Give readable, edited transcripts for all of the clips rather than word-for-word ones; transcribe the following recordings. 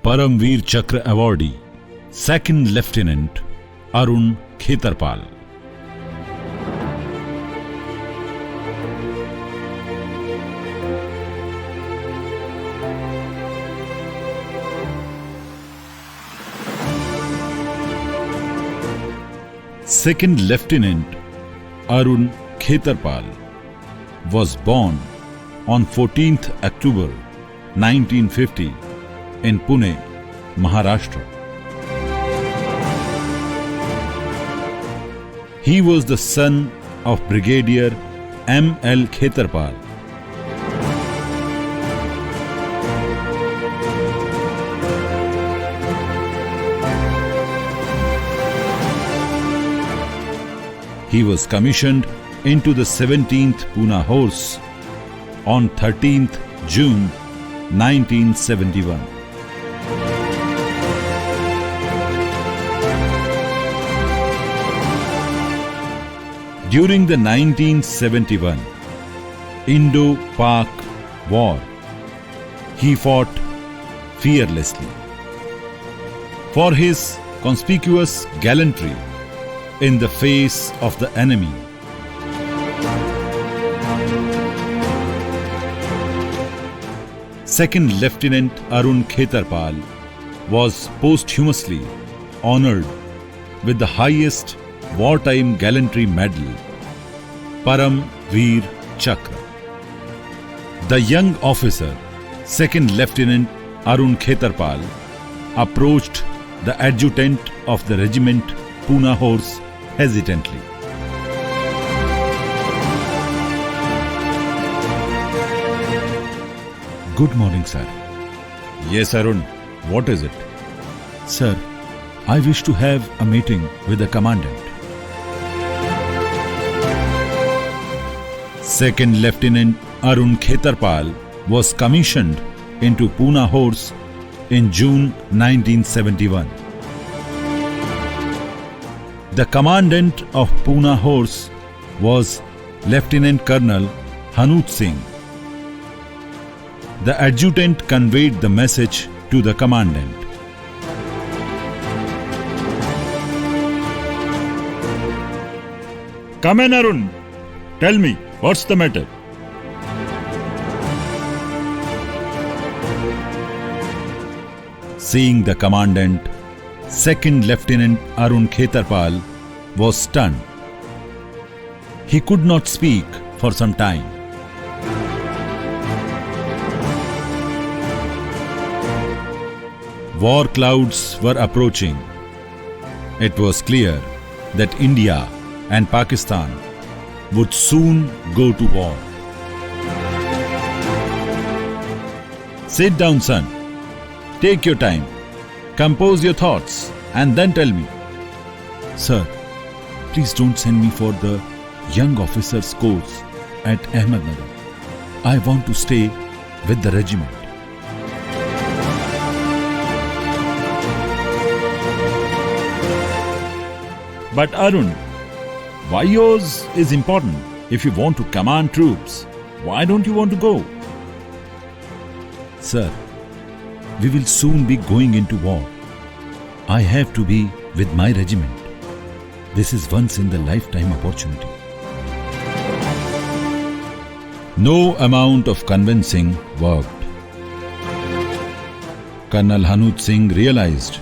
Paramveer Chakra awardee, Second Lieutenant Arun Khetrpal. Second Lieutenant Arun Khetrpal was born on 14th October 1950 in Pune, Maharashtra. He was the son of Brigadier M.L. Khetrpal. He was commissioned into the 17th Pune Horse on 13th June 1971. During the 1971 Indo-Pak War, he fought fearlessly. For his conspicuous gallantry in the face of the enemy, Second Lieutenant Arun Khetrpal was posthumously honored with the highest wartime gallantry medal, Paramveer Chakra. The young officer, Second Lieutenant Arun Khetrpal, approached the adjutant of the regiment Pune Horse hesitantly. Good morning, sir. Yes, Arun. What is it? Sir, I wish to have a meeting with the commandant. Second Lieutenant Arun Khetrpal was commissioned into Pune Horse in June 1971. The commandant of Pune Horse was Lieutenant Colonel Hanut Singh. The adjutant conveyed the message to the commandant. Come in, Arun. Tell me, what's the matter? Seeing the commandant, Second Lieutenant Arun Khetrpal was stunned. He could not speak for some time. War clouds were approaching. It was clear that India and Pakistan would soon go to war. Sit down, son. Take your time. Compose your thoughts and then tell me. Sir, please don't send me for the young officers' course at Ahmednagar. I want to stay with the regiment. But Arun, Vayos is important if you want to command troops. Why don't you want to go? Sir, we will soon be going into war. I have to be with my regiment. This is once in the lifetime opportunity. No amount of convincing worked. Colonel Hanut Singh realized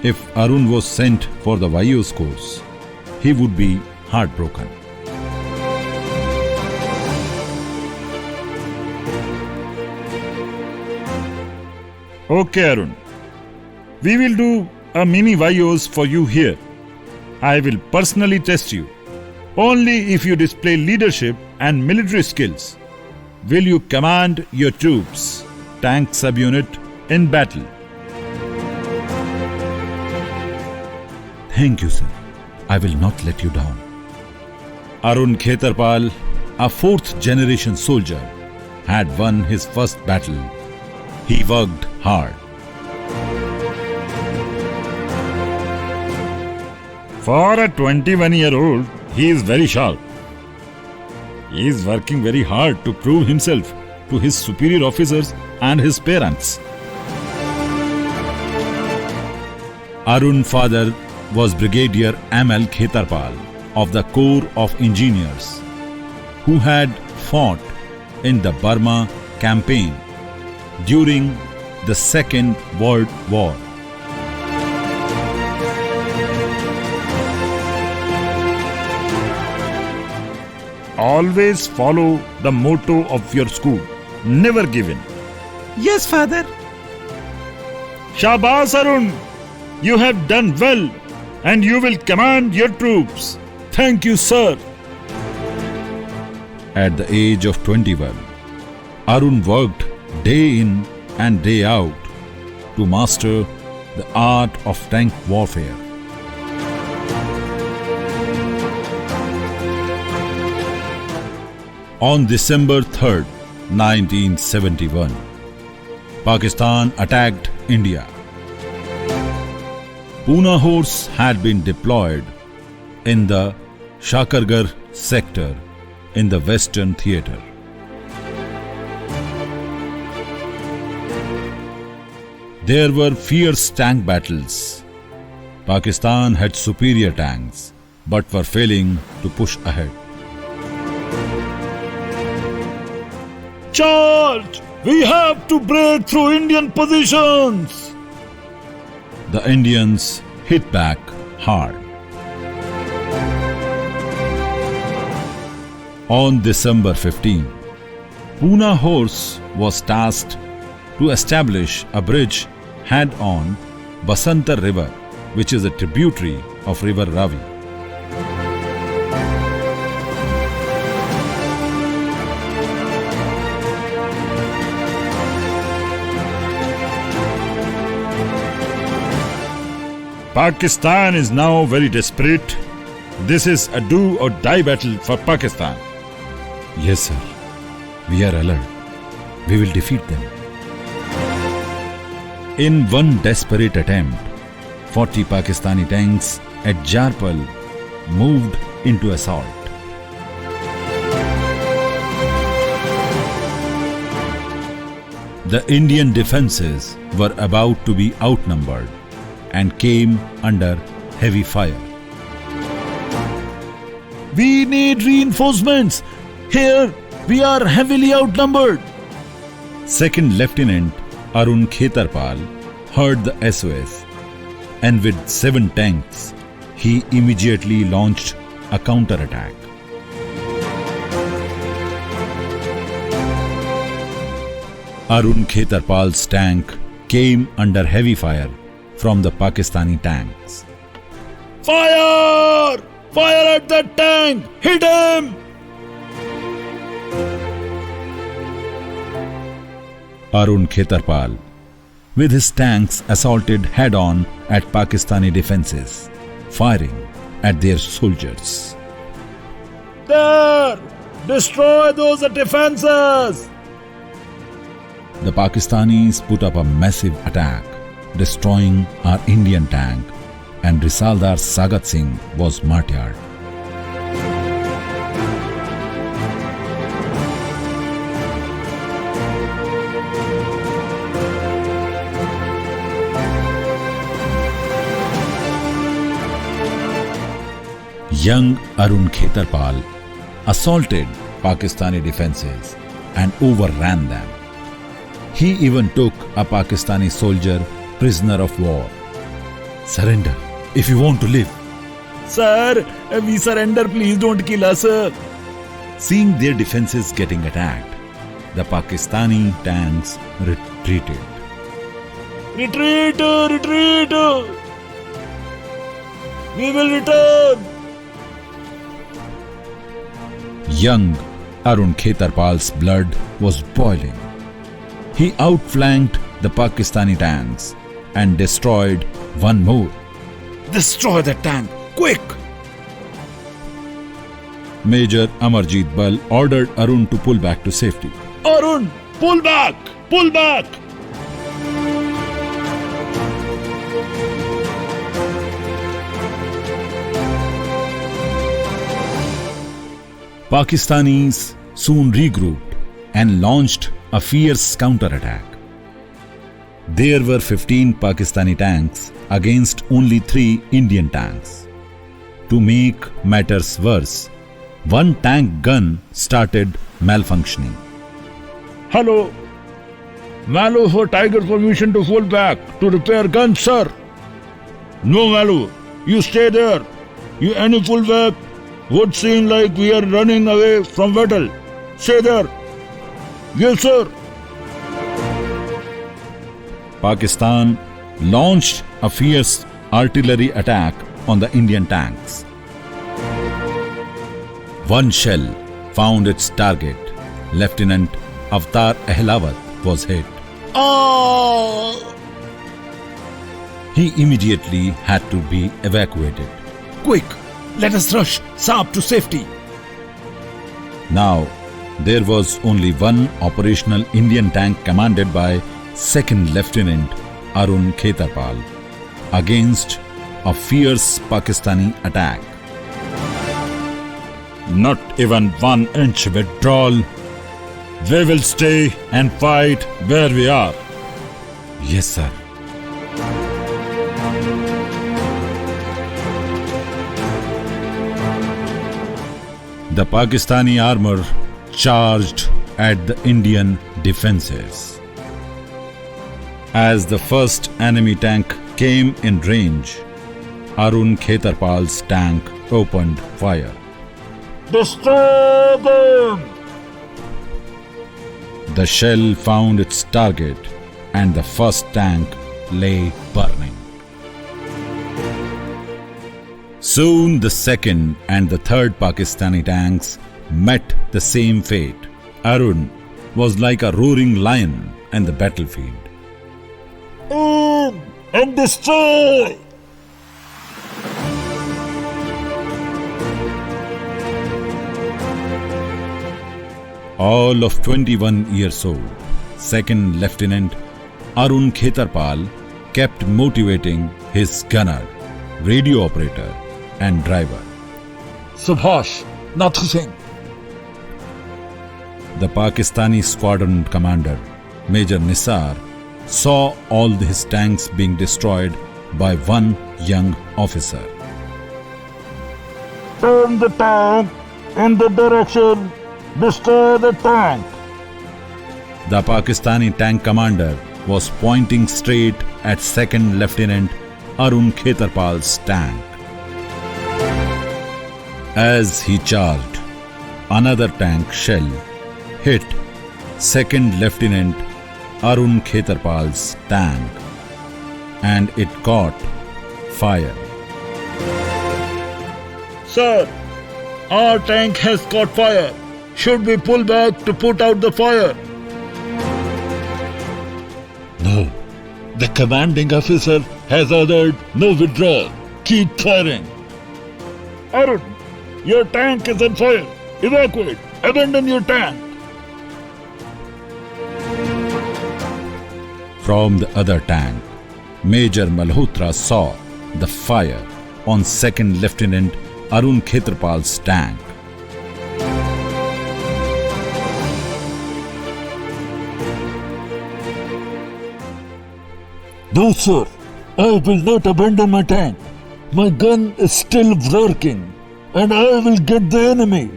if Arun was sent for the Vayos course, he would be heartbroken. Okay, Arun. We will do a mini Vayos for you here. I will personally test you. Only if you display leadership and military skills will you command your troops, tank subunit, in battle. Thank you, sir. I will not let you down. Arun Khetrpal, a fourth-generation soldier, had won his first battle. He worked hard. For a 21-year-old, he is very sharp. He is working very hard to prove himself to his superior officers and his parents. Arun's father was Brigadier M.L. Khetrpal of the Corps of Engineers, who had fought in the Burma campaign during the Second World War. Always follow the motto of your school. Never give in. Yes, Father. Shabas Arun, you have done well and you will command your troops. Thank you, sir. At the age of 21, Arun worked day in and day out to master the art of tank warfare. On December 3rd, 1971, Pakistan attacked India. Pune Horse had been deployed in the Shakargarh sector in the Western Theatre. There were fierce tank battles. Pakistan had superior tanks but were failing to push ahead. Charge! We have to break through Indian positions! The Indians hit back hard. On December 15, Pune Horse was tasked to establish a bridge head on Basanta River, which is a tributary of River Ravi. Pakistan is now very desperate. This is a do or die battle for Pakistan. Yes, sir. We are alert. We will defeat them. In one desperate attempt, 40 Pakistani tanks at Khetrpal moved into assault. The Indian defences were about to be outnumbered and came under heavy fire. We need reinforcements. Here, we are heavily outnumbered. Second Lieutenant Arun Khetrpal heard the SOS, and with 7 tanks, he immediately launched a counter-attack. Arun Khetrpal's tank came under heavy fire from the Pakistani tanks. Fire! Fire at that tank! Hit him! Arun Khetrpal, with his tanks, assaulted head-on at Pakistani defences, firing at their soldiers. There! Destroy those defences! The Pakistanis put up a massive attack, destroying our Indian tank, and Risaldar Sagat Singh was martyred. Young Arun Khetrpal assaulted Pakistani defences and overran them. He even took a Pakistani soldier prisoner of war. Surrender if you want to live. Sir, we surrender. Please don't kill us. Seeing their defences getting attacked, the Pakistani tanks retreated. Retreat! Retreat! We will return! Young Arun Khetrpal's blood was boiling. He outflanked the Pakistani tanks and destroyed one more. Destroy the tank! Quick! Major Amarjit Bal ordered Arun to pull back to safety. Arun, pull back! Pull back! Pakistanis soon regrouped and launched a fierce counterattack. There were 15 Pakistani tanks against only 3 Indian tanks. To make matters worse, one tank gun started malfunctioning. Hello. Malu for Tiger permission to fall back to repair gun, sir. No, Malu. You stay there. You any pull back would seem like we are running away from battle. Stay there. Yes, sir. Pakistan launched a fierce artillery attack on the Indian tanks. One shell found its target. Lieutenant Avtar Ahlawat was hit. Oh! He immediately had to be evacuated. Quick, let us rush Saab to safety. Now, there was only one operational Indian tank commanded by 2nd Lieutenant Arun Khetrpal against a fierce Pakistani attack. Not even 1 inch withdrawal. We will stay and fight where we are. Yes, sir. The Pakistani armor charged at the Indian defenses. As the first enemy tank came in range, Arun Khetrpal's tank opened fire. Destroy them! The shell found its target and the first tank lay burning. Soon the second and the third Pakistani tanks met the same fate. Arun was like a roaring lion in the battlefield. Aim and destroy! All of 21 years old, 2nd Lieutenant Arun Khetrpal kept motivating his gunner, radio operator and driver. Subhash, nothing. The Pakistani squadron commander, Major Nisar, saw all his tanks being destroyed by one young officer. Turn the tank in the direction. Destroy the tank. The Pakistani tank commander was pointing straight at 2nd Lieutenant Arun Khetrpal's tank. As he charged, another tank shell hit 2nd Lieutenant Arun Khetrpal's tank and it caught fire. Sir, our tank has caught fire. Should we pull back to put out the fire? No. The commanding officer has ordered no withdrawal. Keep firing. Arun, your tank is on fire. Evacuate. Abandon your tank. From the other tank, Major Malhotra saw the fire on 2nd Lieutenant Arun Khetrpal's tank. No, sir. I will not abandon my tank. My gun is still working, and I will get the enemy.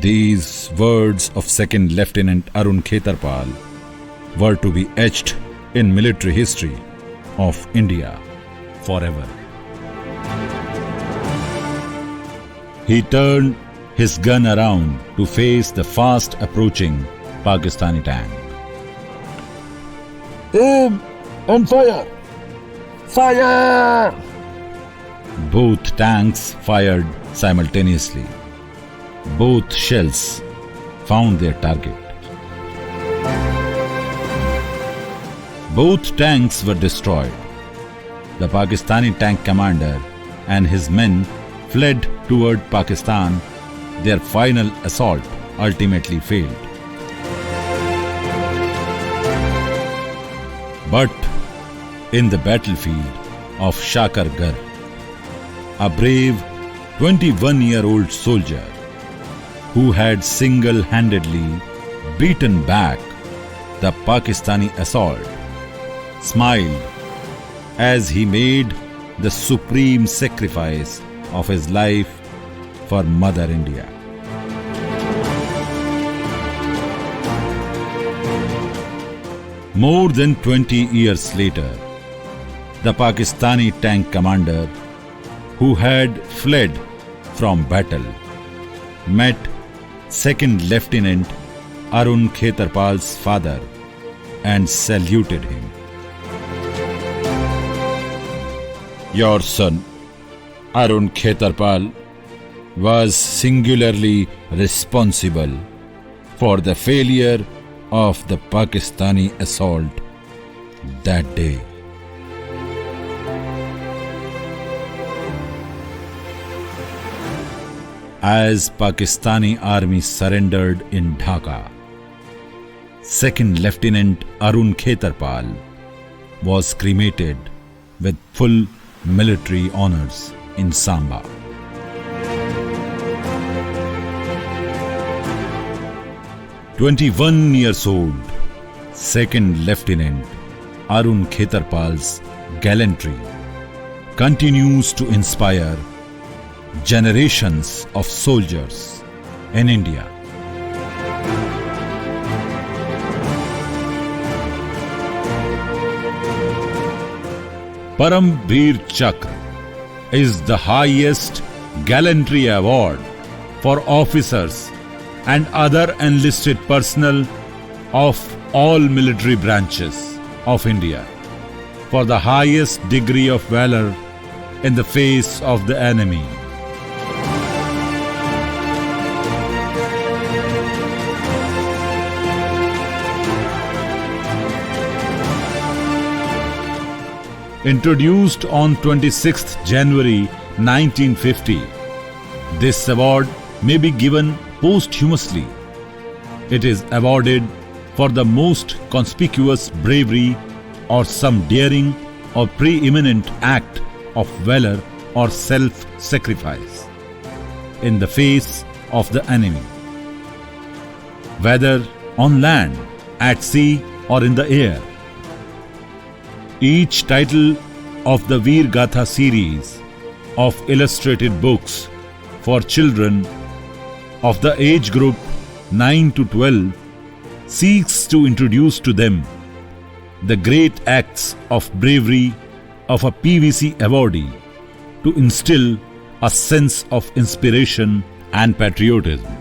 These words of 2nd Lieutenant Arun Khetrpal were to be etched in military history of India forever. He turned his gun around to face the fast approaching Pakistani tank. Aim and fire! Fire! Both tanks fired simultaneously. Both shells found their target. Both tanks were destroyed. The Pakistani tank commander and his men fled toward Pakistan. Their final assault ultimately failed. But in the battlefield of Shakargarh, a brave 21-year-old soldier who had single-handedly beaten back the Pakistani assault, smiled as he made the supreme sacrifice of his life for Mother India. More than 20 years later, the Pakistani tank commander who had fled from battle met Second Lieutenant Arun Khetrpal's father and saluted him. Your son, Arun Khetrpal, was singularly responsible for the failure of the Pakistani assault that day. As Pakistani army surrendered in Dhaka, Second Lieutenant Arun Khetrpal was cremated with full military honors in Samba. "21 years old, Second Lieutenant Arun Khetrpal's gallantry continues to inspire generations of soldiers in India. Param Veer Chakra is the highest gallantry award for officers and other enlisted personnel of all military branches of India for the highest degree of valor in the face of the enemy. Introduced on 26th January 1950, this award may be given posthumously. It is awarded for the most conspicuous bravery or some daring or preeminent act of valor or self-sacrifice in the face of the enemy, whether on land, at sea, or in the air. Each title of the Veergatha series of illustrated books for children of the age group 9 to 12 seeks to introduce to them the great acts of bravery of a PVC awardee to instill a sense of inspiration and patriotism.